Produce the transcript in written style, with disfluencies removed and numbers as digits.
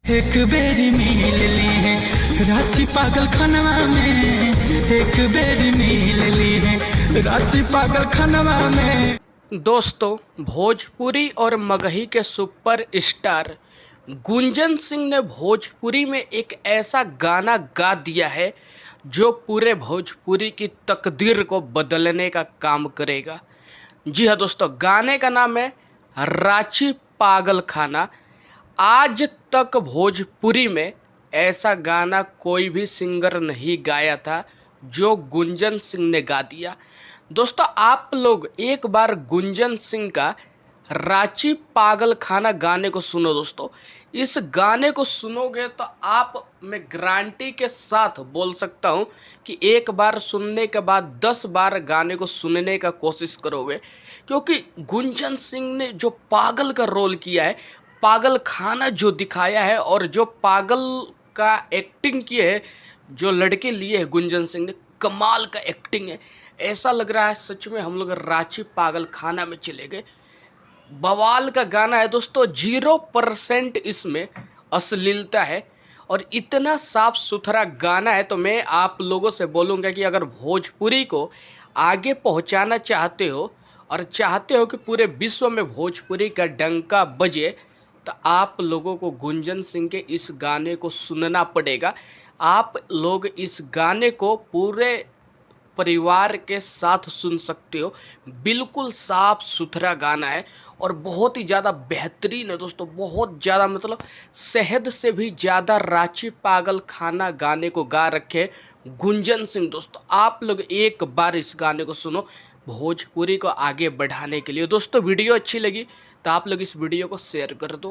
एक बेरी मिल ली है रांची पागल खनवा में, एक बेरी मिल ली है रांची पागल खनवा में। दोस्तों, भोजपुरी और मगही के सुपर स्टार गुंजन सिंह ने भोजपुरी में एक ऐसा गाना गा दिया है जो पूरे भोजपुरी की तकदीर को बदलने का काम करेगा। जी हाँ दोस्तों, गाने का नाम है रांची पागल खाना। आज तक भोजपुरी में ऐसा गाना कोई भी सिंगर नहीं गाया था जो गुंजन सिंह ने गा दिया। दोस्तों, आप लोग एक बार गुंजन सिंह का रांची पागल खाना गाने को सुनो। दोस्तों, इस गाने को सुनोगे तो आप, मैं गारंटी के साथ बोल सकता हूँ कि एक बार सुनने के बाद 10 बार गाने को सुनने का कोशिश करोगे, क्योंकि गुंजन सिंह ने जो पागल का रोल किया है, पागल खाना जो दिखाया है और जो पागल का एक्टिंग की है, जो लड़के लिए है गुंजन सिंह ने, कमाल का एक्टिंग है। ऐसा लग रहा है सच में हम लोग रांची पागल खाना में चले गए। बवाल का गाना है दोस्तों, 0% इसमें अश्लीलता है और इतना साफ सुथरा गाना है। तो मैं आप लोगों से बोलूँगा कि अगर भोजपुरी को आगे पहुँचाना चाहते हो और चाहते हो कि पूरे विश्व में भोजपुरी का डंका बजे, तो आप लोगों को गुंजन सिंह के इस गाने को सुनना पड़ेगा। आप लोग इस गाने को पूरे परिवार के साथ सुन सकते हो। बिल्कुल साफ सुथरा गाना है और बहुत ही ज़्यादा बेहतरीन है दोस्तों, बहुत ज़्यादा, मतलब शहद से भी ज़्यादा रांची पागल खाना गाने को गा रखे गुंजन सिंह। दोस्तों, आप लोग एक बार इस गाने को सुनो भोजपुरी को आगे बढ़ाने के लिए। दोस्तों, वीडियो अच्छी लगी तो आप लोग इस वीडियो को शेयर कर दो।